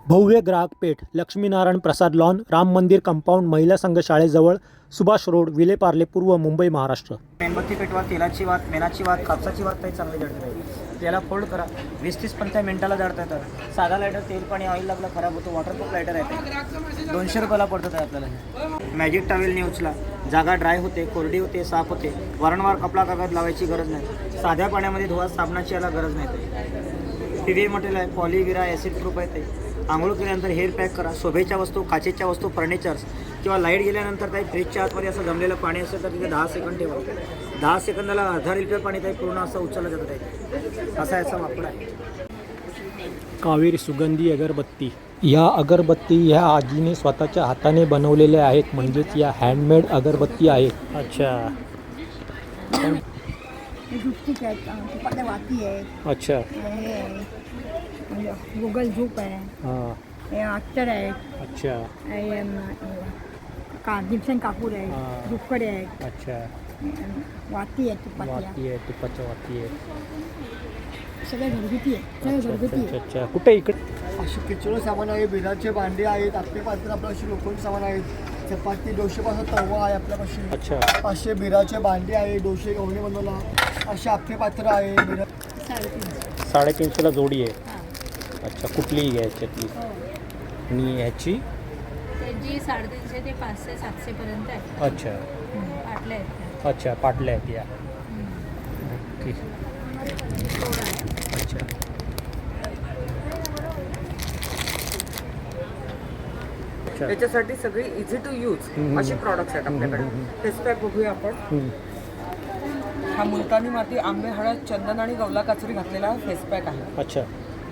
भव्य ग्राहक पेठ, लक्ष्मीनारायण प्रसाद लॉन, राम मंदिर कंपाऊंड, महिला संघ शाळेजवळ, सुभाष रोड, विलेपार्ले, पूर्व, मुंबई, महाराष्ट्र. मेणबत्ती पेटवा, तेलाची वात, मेणाची वात, कापसाची वात काही चांगली जळते नाही. त्याला फोल्ड करा, 20-30 मिनिटाला जळता येतात. साधा लायटर तेल पाणी ऑइल लागलं खराब होतो. वॉटरप्रूफ लायटर आहे, 200 रुपयाला पडतात आहे आपल्याला. मॅजिक टॉवेलने उचला, जागा ड्राय होते, कोरडी होते, साफ होते. वारंवार कपडा कागद लावायची गरज नाही. साध्या पाण्यामध्ये धुवा, साबणाची याला गरज नाही. PVA मटेरियल आहे, पॉलिविरा ॲसिड प्रूफ आहे ते. आंघोळ केल्यानंतर हेअर पॅक करा. शोभेच्या वस्तू, काचेच्या वस्तू, फर्निचर्स किंवा लाईट गेल्यानंतर काही फ्रीजच्या आतमध्ये असं जमलेलं पाणी असेल तर तिथे 10 सेकंड ठेवा. 10 सेकंदाला अर्धा लिटर पाणी काही पूर्ण असं उचललं जातं आहे. असा याचा वापर आहे. कावेरी सुगंधी अगरबत्ती. या अगरबत्ती ह्या आजीने स्वतःच्या हाताने बनवलेल्या आहेत, म्हणजेच या हँडमेड अगरबत्ती आहेत. अच्छा अच्छा. गूगल झूप आहे, हां अत्तर आहे, अच्छा जिप्सन कापूर आहे, दुक्कडे आहे, अच्छा. वाती आहे, तुपाची वाती आहे, तुपाच्या वाती आहे. सगळं घरगुती आहे, सगळं घरगुती आहे. अच्छा. कुठे इकडे? अशी किचन सामान आहे, बिलाचे भांडे आहेत, आपले पात्र आपलं अशी लोखंडी सामान आहेत. चपाती डोशेपासून तवा आहे आपल्यापाशी. अच्छा. असे बिराचे भांडे आहे, डोशे गवणे बनवला. असे आपले पात्र आहे. 350ला जोडी आहे. अच्छा, कुठलीही घ्यायच्यातली. आणि ह्याची त्याची 350 ते 500-700 पर्यंत आहे. अच्छा पाटल्या आहेत. अच्छा, पाटल्या आहेत या. ओके. अच्छा. त्याच्यासाठी सगळी इझी टू यूज अशी प्रॉडक्ट्स आहेत आपल्याकडे. फेस पॅक बघूया आपण. हा मुलतानी माती, आंबे, हळद, चंदन आणि गवला काचरी घातलेला फेस पॅक आहे. अच्छा.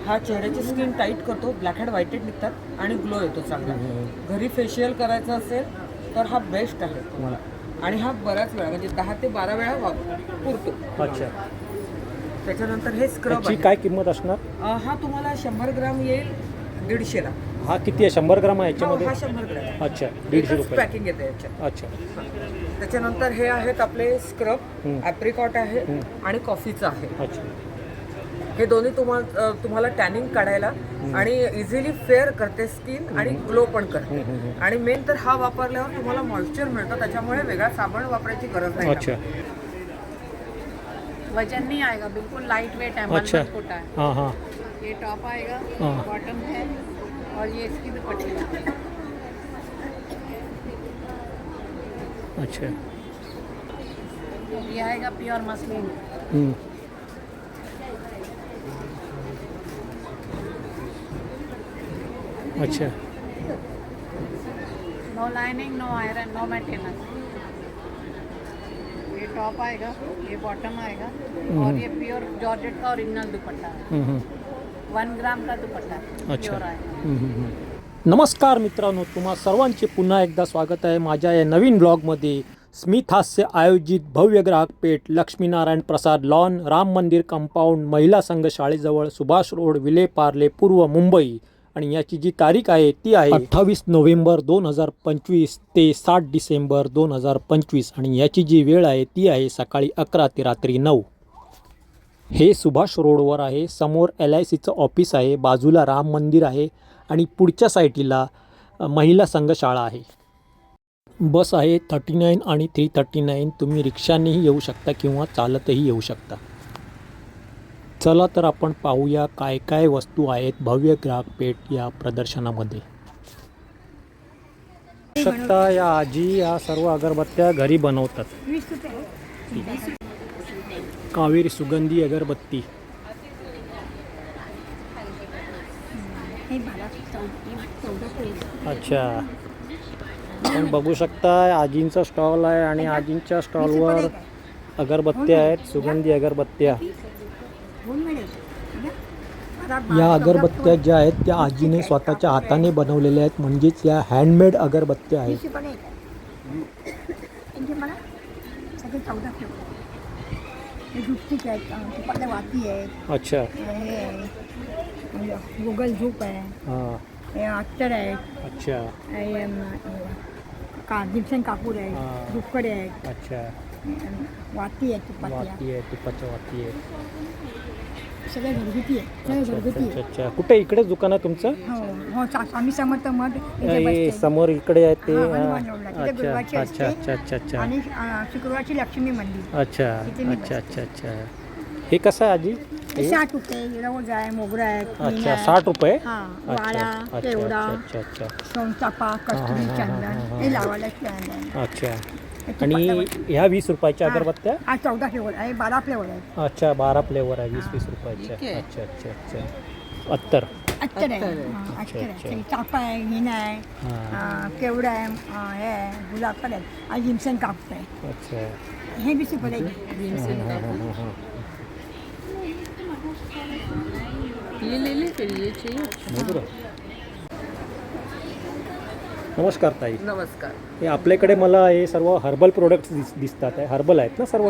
हा चेहऱ्याची स्किन टाईट करतो, ब्लॅक हेड व्हाईट हेड निघतात आणि ग्लो येतो चांगला. घरी फेशियल करायचं असेल तर हा बेस्ट आहे. आणि हा बऱ्याच वेळा म्हणजे 10 ते 12 वेळा पुरतो. अच्छा. त्याच्यानंतर हे स्क्रब याची आहे. काय किंमत असणार? हा तुम्हाला 100 ग्राम येईल 150ला. हा किती आहे? 100 ग्राम आहे हा याच्यामध्ये? 100 ग्राम. अच्छा, 150 रुपये पॅकिंग येते याच्यात. अच्छा. त्याच्यानंतर हे आहेत आपले स्क्रब, ॲप्रिकॉट आहे आणि कॉफीचं आहे. अच्छा. हे दोन्ही तुम्हाला टॅनिंग काढायला आणि इझिली फेअर करते स्किन आणि ग्लो पण करते. आणि मेन तर हा वापरल्यावर तुम्हाला मॉइश्चर मिळतं, त्याच्यामुळे वेगळा साबण वापरायची गरज नाही. अच्छा. वजन नहीं आएगा, बिल्कुल लाइट वेट है. अच्छा. मलमल कोटा है. हाँ हाँ. ये टॉप आएगा, हाँ. बॉटम है और ये इसकी दुपट्टी है. अच्छा. ये आएगा प्योर मसलिन. अच्छा. No lining, no iron, no maintenance. ये टॉप आएगा, ये बॉटम आएगा और ये प्योर जॉर्जेट का ओरिजिनल दुपट्टा है. 1 ग्राम का दुपट्टा है, अच्छा. प्योर आएगा. नमस्कार मित्रांनो, तुम्हा सर्वांचे पुन्हा एकदा स्वागत आहे माझ्या या नवीन ब्लॉगमध्ये. स्मिथ हास्य आयोजित भव्य ग्राहक पेठ, लक्ष्मीनारायण प्रसाद लॉन, राम मंदिर कंपाऊंड, महिला संघ शाळेजवळ, सुभाष रोड, विलेपार्ले, पूर्व, मुंबई. आणि याची जी तारीख आहे ती आहे 28 नोव्हेंबर 2025 ते 7 डिसेंबर 2025. आणि याची जी वेळ आहे ती आहे सकाळी 11 ते रात्री 9. हे सुभाष रोडवर आहे. समोर LICचं ऑफिस आहे, बाजूला राम मंदिर आहे आणि पुढच्या साईडला महिला संघ शाळा आहे. बस आहे 39 आणि 339. तुम्ही रिक्षानेही येऊ शकता किंवा चालतही येऊ शकता. चला तर आपण पाहूया काय काय वस्तू आहेत भव्य ग्राहक पेठ या प्रदर्शनामध्ये. शकता या आजी या सर्व अगरबत्त्या घरी बनवतात. 20 रुपये. कावेरी सुगंधी अगरबत्ती. हे मला 14 अच्छा. आपण बघू शकता आजींचा स्टॉल आहे आणि आजींच्या स्टॉलवर अगरबत्त्या आहेत, सुगंधी अगरबत्त्या. या अगरबत्त्या ज्या आहेत त्या आजीने स्वतःच्या हाताने बनवलेल्या आहेत, म्हणजेच या हँडमेड अगरबत्त्या आहेत. सगळे 14 किलो. हे दुपटीक आहेत, तुपातल्या वाती आहेत. अच्छा. गूगल झूप आहे, हां. अत्तर आहे, अच्छा. जिप्सन कापूर आहे, दुक्कडे आहेत, अच्छा. वाती आहे तुपाच्या वाती आहे, तुपाच्या वाती आहे. सगळं घरगुती आहे, सगळं अच्छा घरगुती अच्छा आहे. अच्छा. कुठे इकडेच दुकान आहे तुमचं? हो हो स्वामी समर्थ मठ इथे हे बसते. समोर इकडे आहे ते. हा, हनुमान रोडला. तिथे अच्छा गुरुवारची अच्छा असते. अच्छा अच्छा अच्छा आणि शुक्रवारची लक्ष्मी मंदिर अच्छा तिथे मी अच्छा बसते. अच्छा अच्छा. हे कसं आहे आजी? हे हे? 60 रुपये रोज आहे मोगरा आहे अच्छा मीना आहे. 60 रुपये. हा अच्छा वाळा अच्छा केवडा अच्छा अच्छा सोनचाफा कस्तुरी हा, हा, चंदन हा, हा. हे लावायला स्टँड आहे. अच्छा. हे आणि तुपाच्या ह्या 20 रुपयाच्या हा. अगरबत्त्या? हा 14 फ्लेवर आहे 12 फ्लेवर आहे. अच्छा 12 फ्लेवर आहे 20-20 रुपयाच्या. अच्छा अच्छा अच्छा. अत्तर. अत्तर आहे अच्छा, अत्तर आहे अच्छा. सगळी चाफा आहे हिना आहे हां. केवडा आहे हे आहे गुलाब पण आहे आणि जिमसन कापूस आहे. अच्छा. हे 20 रुपये आहे. हां, हां, हां, हां. ये ले ले फिर ये चाहिए. बरोबर. नमस्कार ताई. नमस्कार. हे आपल्याकडे मला हे सर्व हर्बल प्रोडक्ट्स दिसतात आहे. हर्बल आहेत ना सर्व?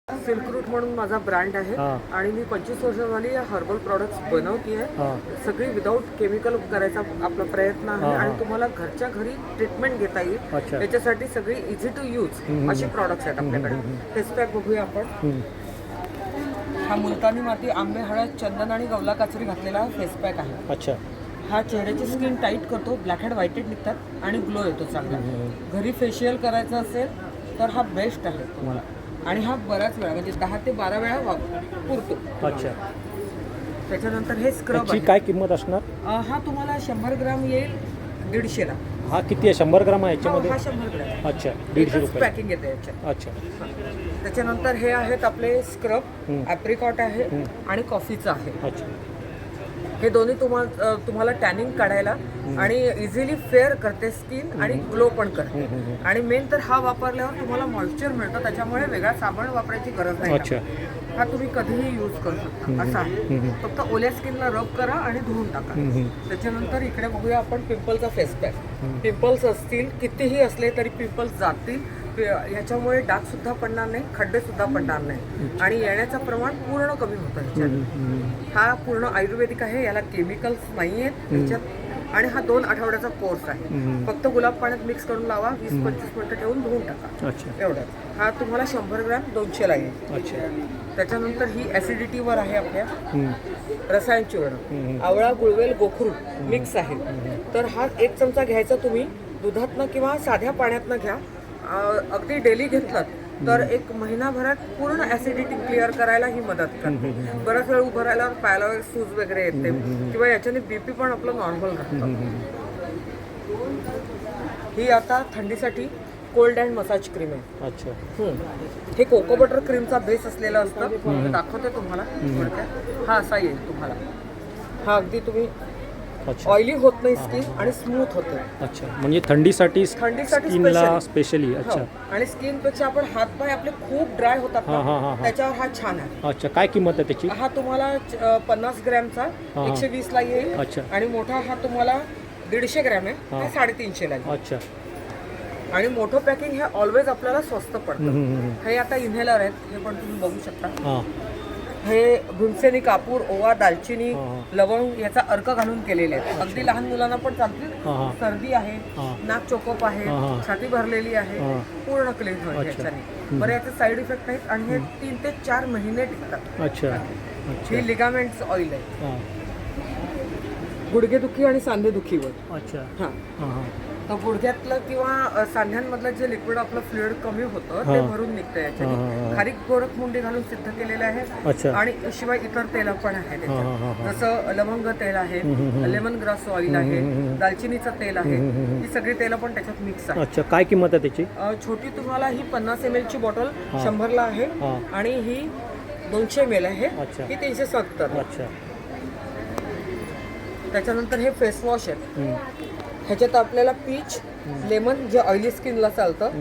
सिल्क रूट म्हणून माझा ब्रँड आहे हां. आणि मी 25 वर्ष झाली या हर्बल प्रॉडक्ट्स बनवते आहे. हां. सगळी विदाऊट केमिकल करायचा आपला प्रयत्न आहे हां, हां. आणि तुम्हाला घरच्या घरी ट्रीटमेंट घेता येईल. अच्छा. त्याच्यासाठी सगळी इझी टू यूज अशी प्रॉडक्ट्स आहेत आपल्याकडे. फेस पॅक बघूया आपण. हं. हा मुलतानी माती, आंबे, हळद, चंदन आणि गवला काचरी घातलेला फेस पॅक आहे. अच्छा. हा चेहऱ्याची स्किन टाईट करतो, ब्लॅक हेड व्हाईट हेड निघतात आणि ग्लो येतो चांगला. घरी फेशियल करायचं असेल तर हा बेस्ट आहे तुम्हाला. आणि हा बराच वेळा म्हणजे 10 ते 12 वेळा पुरतो. अच्छा. त्याच्यानंतर हे स्क्रब याची आहे. काय किंमत असणार? हा तुम्हाला 100 ग्राम येईल 150ला. हा किती आहे? 100 ग्राम आहे याच्यामध्ये? हा 100 ग्राम. अच्छा 150 रुपये. पॅकिंग येते याच्यात. अच्छा. त्याच्यानंतर हे आहेत आपले स्क्रब, हं. ॲप्रिकॉट आहे आणि कॉफीचं आहे. अच्छा. हे दोन्ही तुम्हाला टॅनिंग काढायला आणि इझिली फेअर करते स्किन आणि ग्लो पण करते. आणि मेन तर हा वापरल्यावर तुम्हाला मॉइश्चर मिळतं, त्याच्यामुळे वेगळा साबण वापरायची गरज नाही. अच्छा. हा तुम्ही कधीही यूज करू शकता असा आहे. फक्त ओल्या स्किनला रब करा आणि धुवून टाका. त्याच्यानंतर इकडे बघूया आपण पिंपलचा फेस पॅक. पिंपल्स असतील कितीही असले तरी पिंपल्स जातील. ह्याच्यामुळे डाग सुद्धा पडणार नाही, खड्डे सुद्धा पडणार नाही आणि येण्याचं प्रमाण पूर्ण कमी होतं ह्याच्यात. हा पूर्ण आयुर्वेदिक आहे, याला केमिकल्स नाही आहेत ह्याच्यात आणि हा 2 आठवड्याचा कोर्स आहे. फक्त गुलाब पाण्यात मिक्स करून लावा, 20-25 मिनिटं ठेवून धुवून टाका. अच्छा. एवढं. हा तुम्हाला 100 ग्रॅम 200ला येईल. अच्छा. त्याच्यानंतर ही ॲसिडिटीवर आहे आपल्या हं. रसायन चूर्ण. आवळा, गुळवेल, गोखरूट मिक्स आहे. तर हा 1 चमचा घ्यायचा तुम्ही दुधातनं किंवा साध्या पाण्यातनं घ्या. अगदी डेली घेतलात तर 1 महिनाभरात पूर्ण ॲसिडिटी क्लिअर करायला ही मदत करते. बराच वेळ उभं राहिल्यावर पायाला सूज वगैरे येते किंवा याच्याने BP पण आपलं नॉर्मल राहतं. ही आता थंडीसाठी कोल्ड अँड मसाज क्रीम आहे. अच्छा. हे कोको बटर क्रीमचा बेस असलेला असतं. दाखवते तुम्हाला थोडक्यात. हा असा येईल तुम्हाला. हा अगदी तुम्ही अच्छा. ऑइली होत नाही स्किन आणि स्मूथ होते. अच्छा. म्हणजे थंडीसाठी थंडीसाठी स्किनला specially. स्पेशली. अच्छा. हो. आणि स्किनपेक्षा आपण हातपाय आपले खूप ड्राय होतात हा, हा, हा, ना, हा. त्याच्यावर हा छान आहे. अच्छा. काय किंमत आहे त्याची? हा तुम्हाला 50 ग्रॅमचा हा. 120ला येईल. अच्छा. आणि मोठा हा तुम्हाला 150 ग्रॅम आहे, हा. हा 350ला येईल. अच्छा. आणि मोठं पॅकिंग हे ऑलवेज आपल्याला स्वस्त पडतं. हे आता इन्हेलर आहेत, हे पण तुम्ही बघू शकता. हां. हे भीमसेनी कापूर, ओवा, दालचिनी, हा. लवंग याचा अर्क घालून केलेले आहेत. अगदी लहान मुलांना पण चालतील. हा. सर्दी आहे, हा. नाक चोकोप आहे, हा. छाती भरलेली आहे, हा. पूर्ण क्लीन होईल अच्छा. याच्याने. बरं याचे साईड इफेक्ट आहेत आणि हे 3 ते 4 महिने टिकतात. अच्छा. अच्छा. हे लिगामेंट्स ऑइल आहे, हां. गुडघेदुखी आणि सांधेदुखीवर. अच्छा. हां. हां हां. तर गुडघ्यातलं किंवा सांध्यांमधलं जे लिक्विड आपलं फ्लुइड कमी होतं ते हा. भरून निघतं हा, हा, याच्याने. हा. खारीक गोरख मुंडी घालून सिद्ध केलेले आहे. अच्छा. आणि शिवाय इतर तेल पण आहे हा, हा, हा, त्याच्यात. हा. जसं लवंग तेल आहे, लेमन ग्रास ऑइल आहे, दालचिनीचं तेल आहे. ही सगळी तेलं पण त्याच्यात मिक्स आहे. अच्छा. काय किंमत आहे त्याची? छोटी तुम्हाला ही 50 ml ची बॉटल हा. 100ला आहे हा. आणि ही 200 ml आहे, अच्छा. ही 370. अच्छा. त्याच्यानंतर हे फेस वॉश आहे. हं. ह्याच्यात आपल्याला पीच, लेमन जे ऑइली स्किनला चालतं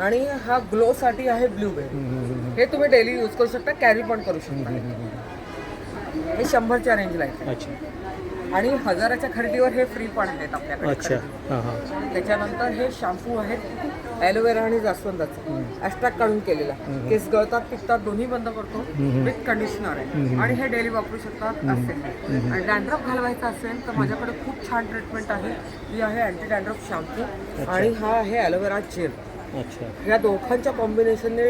आणि हा ग्लो साठी आहे ब्लूबेरी. हे तुम्ही डेली यूज करू शकता, कॅरी पण करू शकता. हे 100च्या रेंजला आहे अच्छा. आणि 1000च्या खरेदीवर हे फ्री पण आहेत आपल्याकडे अच्छा. खरेदी. हां हां. त्याच्यानंतर हे शॅम्पू आहेत ॲलोवेरा आणि जास्वंदाचा ॲस्ट्रॅक्ट काढून केलेला. केस गळतात पिकतात दोन्ही बंद करतो. विथ कंडिशनर आहे आणि हे डेली वापरू शकतात असेल. आणि डॅन्ड्रफ घालवायचा असेल तर माझ्याकडे खूप छान ट्रीटमेंट आहे. ही आहे अँटी डॅन्ड्रफ शॅम्पू आणि हा आहे ॲलोवेरा जेल. अच्छा. ह्या दोघांच्या कॉम्बिनेशनने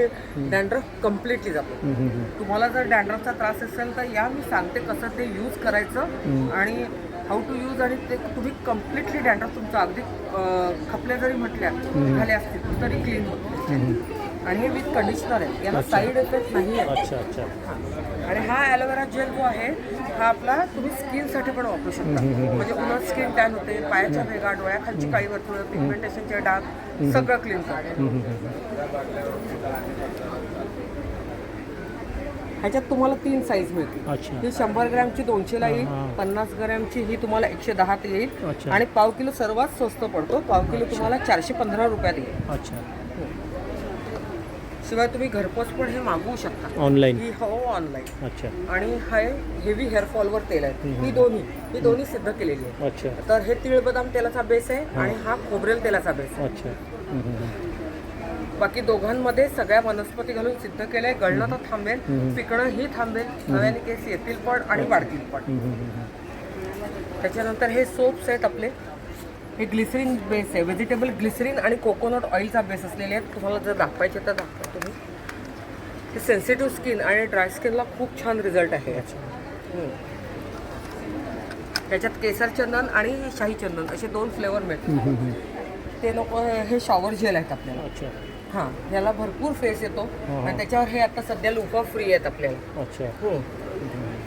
डॅन्ड्रफ कम्प्लिटली जातो. तुम्हाला जर डॅन्ड्रफचा त्रास असेल तर या मी सांगते कसं ते यूज करायचं आणि हाऊ टू यूज, आणि ते तुम्ही कम्प्लिटली डॅन्ड्रफ तुमचा अगदी खपल्या जरी म्हटल्या झाल्या असतील तरी क्लीन होतो. आणि हे विथ कंडिशनर आहे, याला साईड इफेक्ट नाही आहे. अच्छा अच्छा. आणि हा ॲलोवेरा जेल जो आहे हा आपला तुम्ही स्किनसाठी पण वापरू शकता. म्हणजे उन्हात स्किन टॅन होते, पायाच्या भेगा, डोळ्याखालची काळी वर्तुळं, पिगमेंटेशनचे डाग सगळं क्लीन करते. ह्याच्यात तुम्हाला 3 साईज मिळतील. अच्छा. ही 100 ग्रॅमची 200ला येईल, 50 ग्रॅमची ही तुम्हाला 110 येईल, अच्छा. आणि पाव किलो सर्वात स्वस्त पडतो. पाव किलो तुम्हाला 415 रुपयात येईल. अच्छा. शिवाय तुम्ही घरपोच पण हे मागवू शकता ऑनलाईन. ही हो ऑनलाईन. अच्छा आणि हे हेवी हेअरफॉलवर तेल आहे. ही दोन्ही सिद्ध केलेली आहे. अच्छा तर हे तीळ बदाम तेलाचा बेस आहे आणि हा खोबरेल तेलाचा बेस आहे. अच्छा. बाकी दोघांमध्ये सगळ्या वनस्पती घालून सिद्ध केलंय. गळणं तर थांबेल, पिकणं ही थांबेल, नव्याने केस येतील पण आणि वाढतील पण. त्याच्यानंतर हे सोप्स आहेत आपले. हे ग्लिसरीन बेस आहे, व्हेजिटेबल ग्लिसरीन आणि कोकोनट ऑइलचा बेस असलेले आहेत. तुम्हाला जर दाखवायचे तर दाखवा तुम्ही. हे सेन्सिटिव्ह स्किन आणि ड्राय स्किनला खूप छान रिझल्ट आहे याचा. त्याच्यात केसर चंदन आणि शाही चंदन असे 2 फ्लेवर मिळतात. ते लोक हे शॉवर जेल आहेत आपल्याला. अच्छा. हां, याला भरपूर फेस येतो आणि त्याच्यावर हे आता सध्या लुफा फ्री आहेत आपल्याला. अच्छा.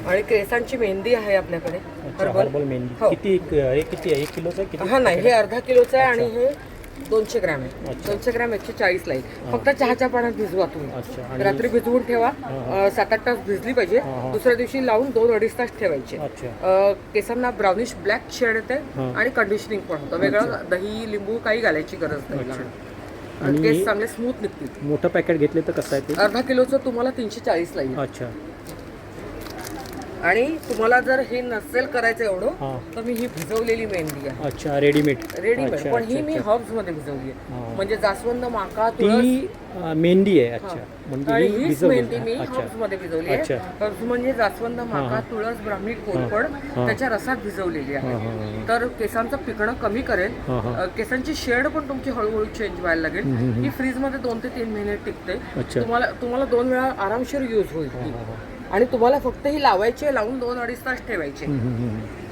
आणि केसांची मेहंदी आहे आपल्याकडे. हर्बल मेहंदी. हो. किती हे किती आहे? 1 किलोचं आहे किती? हा नाही, हे अर्धा किलोचं आहे आणि हे 200 ग्रॅम आहे. अच्छा. 200 ग्रॅम 140 ला येईल. फक्त चहाच्या पाण्यात भिजवा अच्छा. तुम्ही. आणि- रात्री भिजवून ठेवा, 7-8 तास भिजली पाहिजे. दुसऱ्या दिवशी लावून 2-2.5 तास ठेवायचे. अच्छा. केसांना ब्राउनिश ब्लॅक शेड येते आणि कंडिशनिंग पण होतं. वेगळं दही लिंबू काही घालायची गरज नाही. आणि केस चांगले स्मूथ निघतील. मोठं पॅकेट घेतले तर कसं आहे ते? अर्धा किलोचं तुम्हाला 340 ला येईल. अच्छा. आणि तुम्हाला जर हे नसेल करायचं एवढं हां. तर मी ही भिजवलेली मेहंदी आहे. अच्छा. रेडीमेड. रेडीमेड, पण ही मी हर्ब्स मध्ये भिजवली आहे. म्हणजे जास्वंद, माका, तुळस ती मेहंदी आहे. अच्छा. म्हणजे आणि ही हीच भिजवली मेहंदी मी आहे. अच्छा. हर्ब्स मध्ये भिजवली आहे. अच्छा. हर्ब्स म्हणजे जास्वंद, माका, तुळस, ब्राह्मी, कोरफड त्याच्या रसात भिजवलेली आहे. तर केसांचं पिकणं कमी करेल. केसांची शेड पण तुमची हळूहळू चेंज व्हायला लागेल. ही फ्रीज मध्ये 2 ते 3 महिने टिकते. अच्छा. तुम्हाला 2 वेळा आरामशीर यूज होईल ती. आणि तुम्हाला फक्त ही लावायची, लावून 2-2.5 तास ठेवायचे.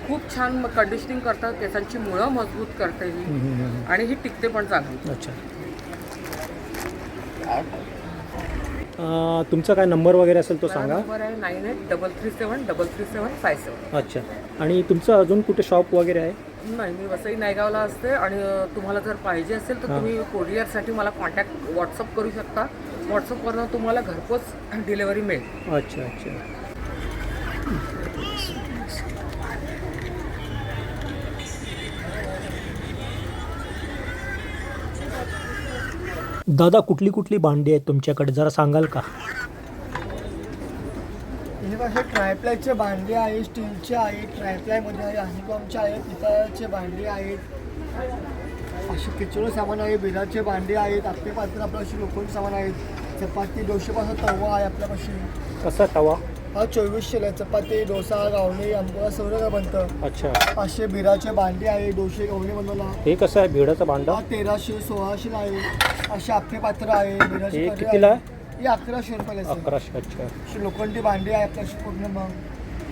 खूप छान कंडिशनिंग करतात, केसांची मुळं मजबूत करते ही, आणि ही टिकते पण चांगली. अच्छा. तुमचा काय नंबर वगैरे असेल तो सांगा. नंबर आहे 9833733757. अच्छा. आणि तुमचं अजून कुठे शॉप वगैरे आहे? नाही, मी वसई नायगावला असते. आणि तुम्हाला जर पाहिजे असेल तर तुम्ही कोरिअरसाठी मला कॉन्टॅक्ट व्हॉट्सअप करू शकता. व्हॉट्सअपवरनं तुम्हाला घरपोच डिलेवरी मिळेल. अच्छा अच्छा. दादा, कुठली कुठली भांडी आहेत तुमच्याकडे, जरा सांगाल का? हे ट्रायप्लायचे भांडे आहे, स्टीलचे आहे, ट्रायप्लायमध्ये आहे, हनीकॉमचे आहे, पितळाचे भांडे आहेत, असे किचन सामान आहे, बिराचे भांडे आहेत, आपले पात्र आपल्यापाशी लोखंडी सामान आहेत, चपाती 200 तवा आहे आपल्यापाशी. कसा तवा? हा 2400 आहे. चपाती, डोसा, गावणे, आंबोळा सगळं बनतं. अच्छा. 500 बिराचे भांडे आहे, 200 गवणे बनवला. हे कसं आहे भिडाचं भांडा? हा 1300-1600 आहे. असे आपले पात्र आहे, बिराचे हे कढई कितीला आहे. आहे? हे 1100 रुपयाला आहे. 1100. अच्छा. अशी लोखंडी भांडी आहे आपल्याशी पूर्ण. मग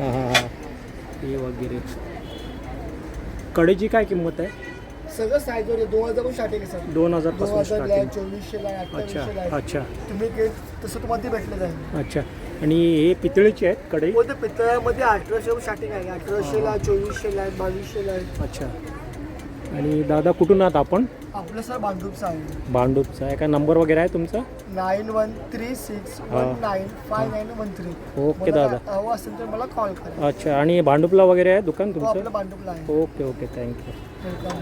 हां हां हां. हे वगैरे. कढईची काय किंमत आहे? सगळं साईजवर आहे. 2000 पण स्टार्टिंग आहे सर. 2000 पासून 2000 ला आहे, स्टार्टिंग. 2400 ला आहे, अच्छा 2800 ला आहे. अच्छा तुम्ही तसं तुम्हाला ते भेटलं जाईल. अच्छा. आणि हे पितळीची आहेत कढई? हो, ते पितळ्यामध्ये 1800 स्टार्टिंग आहे. 1800 ला, 2400 ला आहे, 2200 ला आहे. अच्छा. आणि दादा कुठून आहात आपण? आपलं सर भांडूपचं आहे. भांडूपचा आहे का? नंबर वगैरे आहे तुमचा? 9136195913. ओके दादा. हवं असेल तर मला कॉल करा. अच्छा. आणि भांडूपला वगैरे आहे दुकान हो, तुमचं? आपलं भांडूपला आहे. Okay okay. थँक्यू. वेलकम.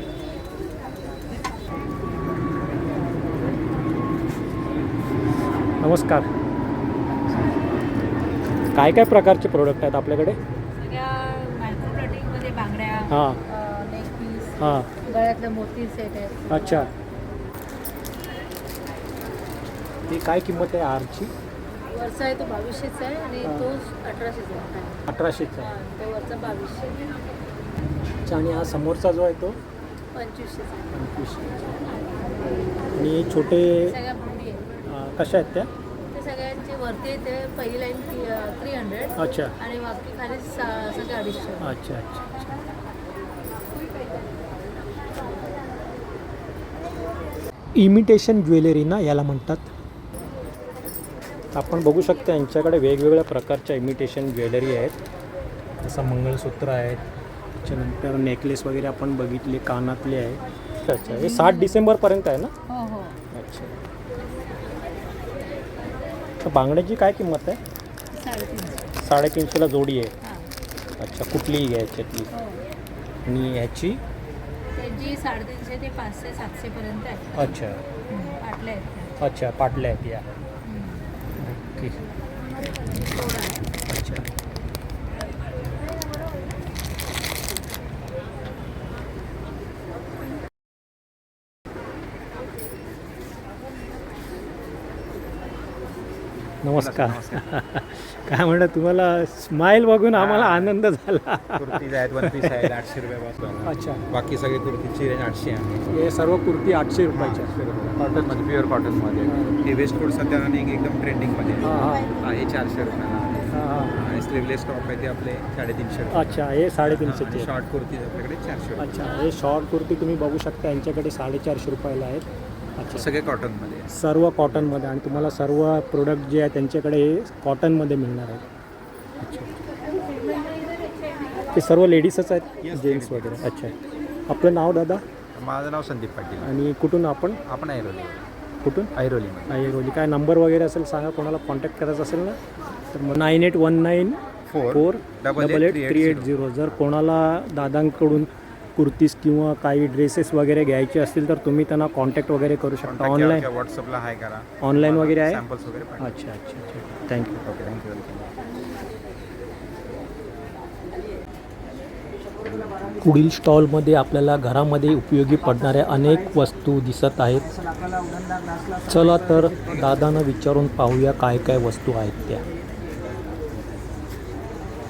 नमस्कार. काय काय प्रकारचे प्रोडक्ट आहेत आपल्याकडे? सगळ्या मायक्रो प्लेटिंगमध्ये बांगड्या, हां नेक पीस, हां. गळ्यातले मोती सेट आहेत. अच्छा. ही काय किंमत आहे हारची? वरचा आहे तो 2200चा आहे आणि तो 1800चा आहे. 1800चा. तो वरचा 2200, अच्छा. आणि हा समोरचा जो आहे तो 2500चा आहे. 2500. आणि छोटे सगळ्या बुंदी आहे कशा आहेत त्या? ते सगळ्यांचे वरती ते पहिली लाईन 300 अच्छा आणि बाकी खाली सगळे 250. अच्छा अच्छा अच्छा. इमिटेशन ज्वेलरी ना याला म्हणतात. आपण बघू शकता यांच्याकडे वेगवेगळ्या प्रकारच्या इमिटेशन ज्वेलरी आहेत. जसं मंगळसूत्र आहेत, त्याच्यानंतर नेकलेस वगैरे आपण बघितले, कानातले आहेत. अच्छा हे 7 डिसेंबरपर्यंत आहे ना? हो हो. अच्छा. तर बांगड्याची काय किंमत आहे? 350. 350ला जोडी आहे. हां. अच्छा कुठलीही घ्यायच्यातली. हो. आणि ह्याची? त्याची 350 ते 500-700 पर्यंत आहे. अच्छा पाटल्या आहेत. अच्छा पाटल्या आहेत या. ओके अच्छा. नमस्कार. काय म्हणतात, तुम्हाला स्माईल बघून आम्हाला आनंद झाला. कुर्तीज आहेत, वन पीस आहेत 800 रुपयापासून. अच्छा बाकी सगळी कुर्तीची रेंज 800 आहे. हे सर्व कुर्ती 800 रुपयाच्या. कॉटनमध्ये, प्युअर कॉटनमध्ये. हे वेस्ट कोट सध्या एकदम ट्रेंडिंगमध्ये आहे. हां हां हा, हे 400 रुपयाला. हां हां. आणि स्लीवलेस टॉप आहे ते आपले 350 रुपये. अच्छा हे 350चे. शॉर्ट कुर्तीज आपल्याकडे 400 रुपये. अच्छा हे शॉर्ट कुर्ती तुम्ही बघू शकता यांच्याकडे 450 रुपयाला आहेत. अच्छा सगळे कॉटनमध्ये. सर्व कॉटनमध्ये आणि तुम्हाला सर्व प्रोडक्ट जे आहे त्यांच्याकडे हे कॉटनमध्ये मिळणार आहेत. अच्छा ते सर्व लेडीजच आहेत, जेंट्स वगैरे. अच्छा आपलं नाव दादा? माझं नाव संदीप पाटील. आणि कुठून आपण? आपण ऐरोली. कुठून? ऐरोलीमध्ये. ऐरोली. काय नंबर वगैरे असेल सांगा, कोणाला कॉन्टॅक्ट करायचा असेल ना तर मग 9819488380. जर कोणाला दादांकडून कुर्तीज किंवा काही ड्रेसेस वगैरे घ्यायचे असतील तर तुम्ही त्यांना कॉन्टॅक्ट वगैरे करू शकता. ऑनलाईन व्हॉट्सअपला हाय करा. ऑनलाईन वगैरे आहे? सॅम्पल्स वगैरे पाठवा. अच्छा अच्छा अच्छा थँक्यू. Okay, thank you. पुढील स्टॉलमध्ये आपल्याला घरामध्ये उपयोगी पडणाऱ्या अनेक वस्तू दिसत आहेत. लाकडाला उडणदार ग्लासला चला तर दादांना विचारून पाहूया काय काय वस्तू आहेत त्या.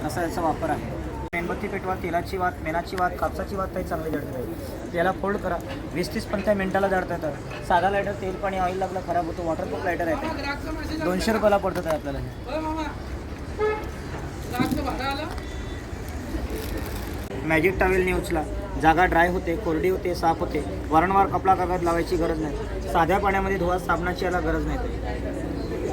असा याचा वापर आहे. मेणबत्ती पेटवा, तेलाची वात, मेणाची वात, कापसाची वात काही चांगली जळते नाही. त्याला फोल्ड करा, 20-30 मिनिटाला जळता येतात. साधा लायटर तेल पाणी ऑइल लागलं खराब होतो. वॉटरप्रूफ लायटर आहे ते 200 रुपयाला पडतं आहे आपल्याला. मॅजिक टॉवेलने उचला, जागा ड्राय होते, कोरडी होते, साफ होते. वारंवार कपडा कागद लावायची गरज नाही. साध्या पाण्यामध्ये धुवा, साबणाची याला गरज नाही.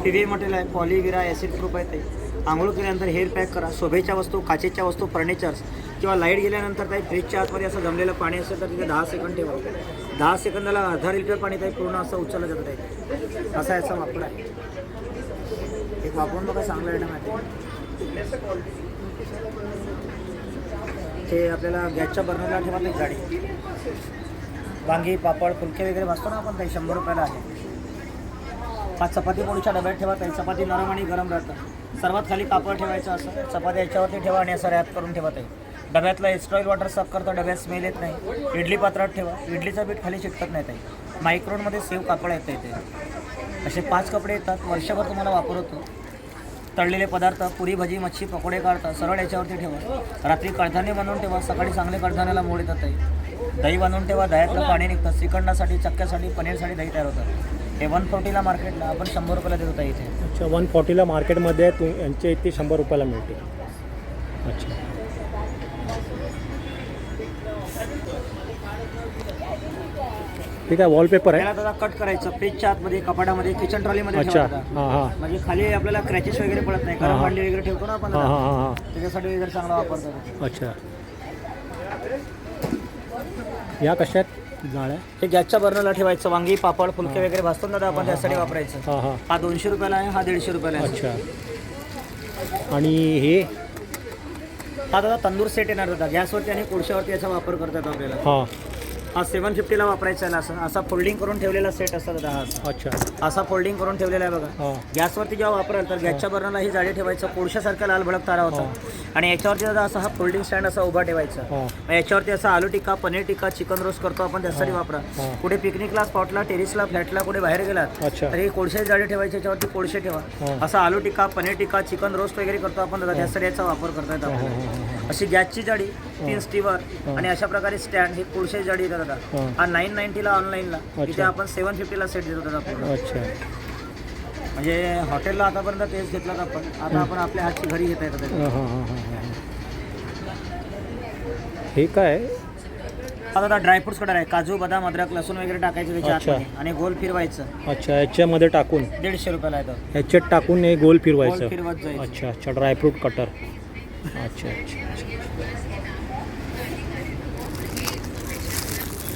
PVA मटेरियल आहे, पॉलिविरा ॲसिड प्रूफ आहे ते. आंघोळ केल्यानंतर हेअर पॅक करा. शोभेच्या वस्तू, काचेच्या वस्तू, फर्निचर्स किंवा लाईट गेल्यानंतर काही फ्रीजच्या आतमध्ये असं जमलेलं पाणी असेल तर तिथे 10 सेकंद ठेवा. 10 सेकंदाला अर्धा लिटर पाणी काही पूर्ण असं उचललं जातं आहे. असा याचा वापर आहे. एक वापरून बघा, चांगलं आयटम आहे ते. आपल्याला गॅसच्या बर्नरला ठेवा नाही गाडी. वांगी, पापड, फुलके वगैरे भाजतो ना आपण, काही 100 रुपयाला आहे. 5 चपाती पोळीच्या डब्यात ठेवा, काही चपाती नरम आणि गरम राहतं. सर्वात खाली कापड ठेवायचं असं, चपाती याच्यावरती ठेवा आणि असं रॅप करून ठेवा. डब्यातलं एक्स्ट्रा ऑइल वॉटर साफ करता डब्यात स्मेल येत नाही. इडली पात्रात ठेवा, इडलीचं पीठ खाली चिटकत नाही ताई. मायक्रोनमध्ये सेव कापड येतं इथे. असे 5 कपडे येतात, वर्षभर तुम्हाला वापर होतो. तळलेले पदार्थ, पुरी भाजी, मच्छी, पकोडे काढता सरळ याच्यावरती ठेवा. रात्री कडधान्य बनवून ठेवा, सकाळी चांगले कडधान्याला मोड येतात ताई. दही बनवून ठेवा, दह्यातलं पाणी निघतं. श्रीखंडासाठी, चक्क्यासाठी, पनीरसाठी दही तयार होतं. हे 140ला मार्केटला, आपण 100 रुपयाला देत होता इथे. अच्छा 140ला मार्केटमध्ये यांच्या इथे 100 रुपयाला मिळते. अच्छा ठीक आहे. वॉलपेपर आहे. त्याला दादा कट करायचं फ्रीजच्या आतमध्ये, कपाटामध्ये, किचन ट्रॉलीमध्ये अच्छा ठेवा. हां हां म्हणजे खाली आपल्याला क्रॅचेस वगैरे पडत नाही. गरम भांडी वगैरे ठेवतो ना आपण, हां हां हां हां. त्याच्यासाठी वगैरे चांगला वापर करतो. अच्छा या कशा आहेत जाळ्या? हे गॅसच्या बर्नरला ठेवायचं. वांगी, पापड, फुलके वगैरे भाजतो ना आपण, त्यासाठी वापरायचं. हां हां. हा 200 रुपयाला आहे, हा 150 रुपयाला आहे. अच्छा आणि हे हा दादा तंदूर सेट येणार होता. गॅसवरती आणि कोळशावरती याचा वापर करतात आपल्याला. हां हा 750ला वापरायचा आहे. असा फोल्डिंग करून ठेवलेला सेट असतात दादा हा. अच्छा असा फोल्डिंग करून ठेवलेला आहे बघा. हां गॅसवरती जेव्हा वापराल तर गॅसच्या बर्नरला ही जाळी ठेवायचं. कोळशासारखा लाल भडक तारा होता. आणि याच्यावरती दादा असा हा फोल्डिंग स्टँड असा उभा ठेवायचा. हां मग याच्यावरती असा आलू टिक्का, पनीर टिक्का, चिकन रोस्ट करतो आपण, त्यासाठी वापरा. हां. कुठे पिकनिकला, स्पॉटला, टेरिसला, फ्लॅटला कुठे बाहेर गेलात अच्छा तर ही कोळशाची जाळी ठेवायची, याच्यावरती कोळशे ठेवा. हां. असा आलू टिक्का, पनीर टिक्का, चिकन रोस्ट वगैरे करतो आपण दादा, त्यासाठी याचा वापर करता येतो आपल्याला. अशी गॅसची जाडी 3 स्टीवर आणि अशा प्रकारे स्टँड हे कोळशाची जाडी येतात दादा. हां. हा 990ला ऑनलाईनला, इथे आपण 750ला सेट देतो दादा पूर्ण. अच्छा म्हणजे हॉटेलला आतापर्यंत तेच घेतलात आपण, आता आपण आपल्या हातची घरी घेता येतात. हां हां हां हां हां. हे काय आता दादा ड्रायफ्रुट्स कटर आहे, काजू बदाम अद्रक लसूण वगैरे टाकायचं त्याच्या अच्छा. आतमध्ये आणि गोल फिरवायचं. अच्छा याच्यामध्ये टाकून 150 रुपयाला येतं. ह्याच्यात टाकून हे गोल गोल फिरवायचं. फिरवत जायचं. अच्छा अच्छा ड्रायफ्रूट कटर. अच्छा अच्छा अच्छा.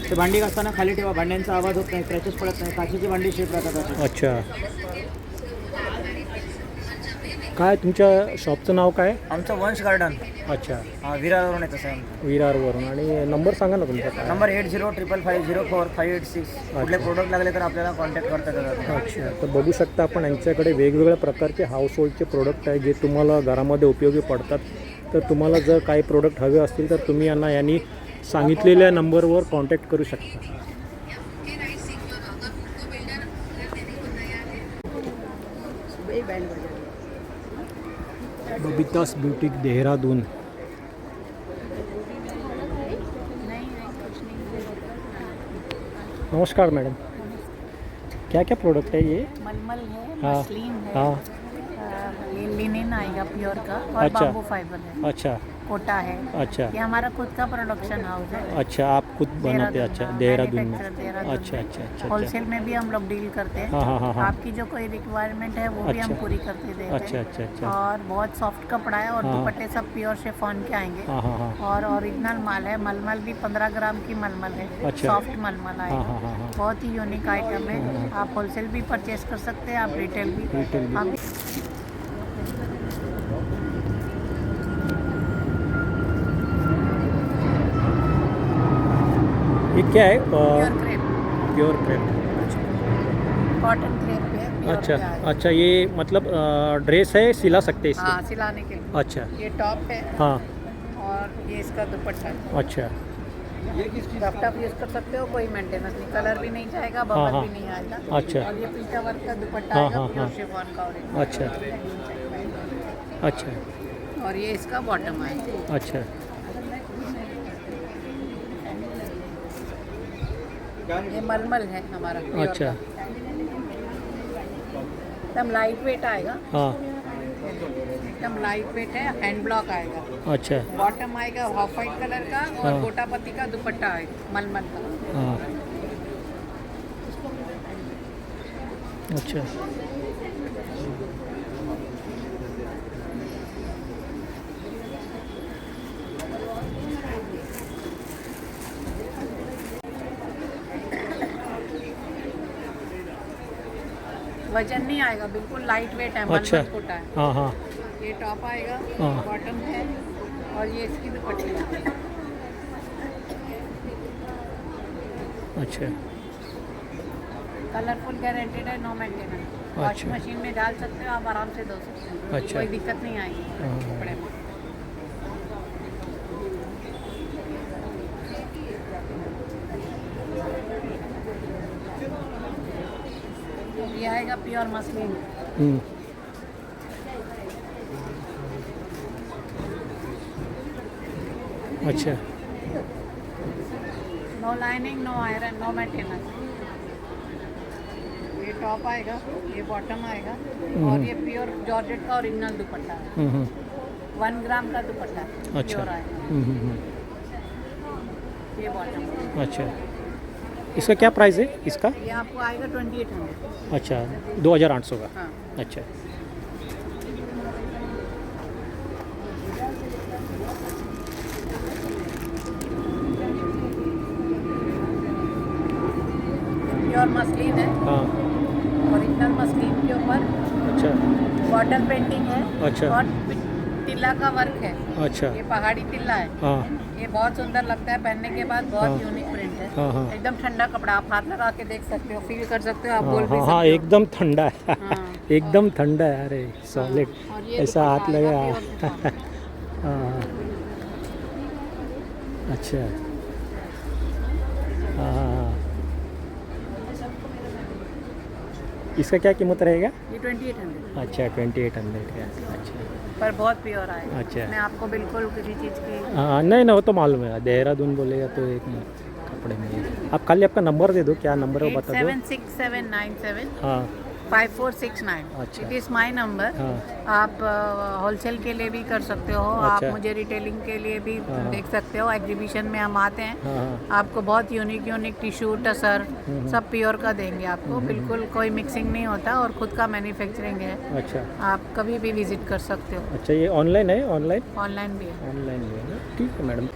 ते भांडी घासताना खाली ठेवा, भांड्यांचा आवाज होत नाही, क्रॅचेस पडत नाही. काचेची भांडी शेप राहतात अशी. अच्छा काय तुमच्या शॉपचं नाव काय? आमचं वंश गार्डन अच्छा विरारवरून येतं साहेब. विरारवरून. आणि नंबर सांगा ना तुमचा काय? नंबर 8055054586. कुठले प्रोडक्ट लागले तर आपल्याला कॉन्टॅक्ट करता येतात. अच्छा तर बघू शकता आपण यांच्याकडे वेगवेगळ्या प्रकारचे हाऊस होल्डचे प्रोडक्ट आहे जे तुम्हाला घरामध्ये उपयोगी पडतात. तर तुम्हाला जर काही प्रोडक्ट हवे असतील तर तुम्ही यांनी सांगितलेल्या नंबरवर कॉन्टॅक्ट करू शकता. बबितास ब्यूटिक देहरादून. नमस्कार मैडम, क्या क्या प्रोडक्ट है ये? मलमल है, हाँ, मसलिन है, हाँ. ये लिनेन आएगा प्योर का, और अच्छा. बाम्बू फाइबर है, अच्छा कोटा है. अच्छा ये हमारा खुद का प्रोडक्शन हाउस है. अच्छा आप खुद बनाते? अच्छा देहरादून में. manufacturer देहरादून अच्छा में. अच्छा अच्छा अच्छा. होलसेल में भी हम लोग डील करते हैं. हाँ हाँ हाँ हाँ. आपकी जो कोई रिक्वायरमेंट है वो भी हम अच्छा. पूरी करके देते हैं. अच्छा अच्छा अच्छा. और बहुत सॉफ्ट कपड़ा है, और हाँ. दुपट्टे सब प्योर शिफॉन के आएंगे. हाँ हाँ हाँ. और ओरिजिनल माल है. मलमल भी 15 ग्राम की मलमल है. अच्छा. सॉफ्ट मलमल हाँ आएगा. हाँ हाँ हाँ. बहुत ही यूनिक आइटम है. आप होलसेल भी परचेज कर सकते हैं, आप रिटेल भी. रिटेल भी. हम ये क्या है? Pure crepe, pure crepe. Cotton crepe पे है, प्योर अच्छा पे आएगा. अच्छा ये मतलब ड्रेस है, सिला सकते हैं हाँ, इसको? सिलाने के लिए. अच्छा ये टॉप है, हाँ. और ये इसका दुपट्टा है. अच्छा टॉप टॉप यूज कर सकते हो, कोई मेंटेनेंस नहीं, कलर भी नहीं जाएगा, हाँ, बबल हाँ. भी नहीं आएगा. अच्छा. और ये पीटा वर्क का दुपट्टा हाँ, आएगा, हाँ, प्योर हाँ. शिफॉन का ओरिजिनल. अच्छा अच्छा और ये इसका बॉटम आएगा. अच्छा. ये मलमल है हमारा प्योर अच्छा का. एकदम लाइट वेट आएगा, हाँ. एकदम लाइट वेट है. हैंड ब्लॉक आएगा. अच्छा बॉटम आएगा ऑफ वाइट कलर का, और हाँ. गोटापत्ती का दुपट्टा आएगा मलमल का. हाँ. अच्छा वजन नहीं आएगा, बिल्कुल लाइट वेट है. अच्छा. मलमल कोटा है. हाँ हाँ. ये टॉप आएगा, हाँ. बॉटम है, और ये इसकी दुपट्टी है. अच्छा कलरफुल गारंटेड है, नो मेंटेनेंस. वॉशिंग मशीन में डाल सकते हो, आप आराम से धो सकते हो. अच्छा. कोई दिक्कत नहीं आएगी हाँ. कपड़े में. ये आएगा प्योर मसलिन. हम्म. अच्छा no lining, no iron, no maintenance. ये टॉप आएगा, ये बॉटम आएगा, और ये प्योर जॉर्जेट का ओरिजिनल दुपट्टा है. हम्म. 1 ग्राम का दुपट्टा है, अच्छा प्योर आएगा. हम्म. ये बॉटम. अच्छा इसका क्या प्राइस है इसका? ये आपको आएगा 2800. अच्छा 2800 का. हाँ. अच्छा प्योर मसलिन है, हाँ. ओरिजिनल मसलिन के ऊपर अच्छा बॉटल पेंटिंग है. अच्छा. और तिल्ला का वर्क है. अच्छा ये पहाड़ी तिल्ला है. हाँ ये बहुत सुंदर लगता है पहनने के बाद. बहुत हाँ. यूनिक प्रिंट है. हाँ हाँ एकदम ठंडा कपड़ा, आप हाथ लगा के देख सकते हो, फील कर सकते हो, आप हाँ बोल भी हाँ सकते हाँ हो. एकदम ठंडा है. हाँ. एकदम ठंडा है. अरे सॉलिड और ये ऐसा हाथ दुपट्टा लगा. आएगा प्योर शिफॉन. हाँ. अच्छा हाँ हाँ हाँ. इसका क्या कीमत रहेगा? ये 2800 अच्छा 2800 का। अच्छा पर बहुत प्योर आएगा। अच्छा। मैं आपको बिल्कुल किसी चीज़ की हाँ नहीं ना, वो तो मालूम है, देहरादून बोलेगा तो एक कपड़े में। आप खाली आपका नंबर दे दो, क्या नंबर है वो बता दो। 876797 हाँ 5469। अच्छा। It is my number. हाँ आप होलसेल के लिए भी कर सकते हो, आप अच्छा। मुझे रिटेलिंग के लिए भी हाँ। देख सकते हो। एग्जीबिशन में हम आते हैं, हाँ हाँ आपको बहुत यूनिक टिश्यू टसर सब प्योर का देंगे आपको। बिल्कुल कोई मिक्सिंग नहीं होता और खुद का मैन्युफैक्चरिंग है। अच्छा आप कभी भी विजिट कर सकते हो। अच्छा, ये ऑनलाईन आहे? ऑनलाईन ऑनलाइन भी है। ऑनलाईन आहे ना, ठीक आहे मॅडम.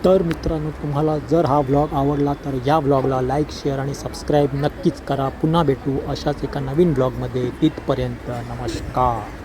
तर मित्रांनो, तुम्हाला जर हा व्लॉग आवडला तर या व्लॉगला लाईक शेअर आणि सबस्क्राईब नक्कीच करा. पुन्हा भेटू अशाच एका नवीन व्लॉगमध्ये. तिथपर्यंत नमस्कार.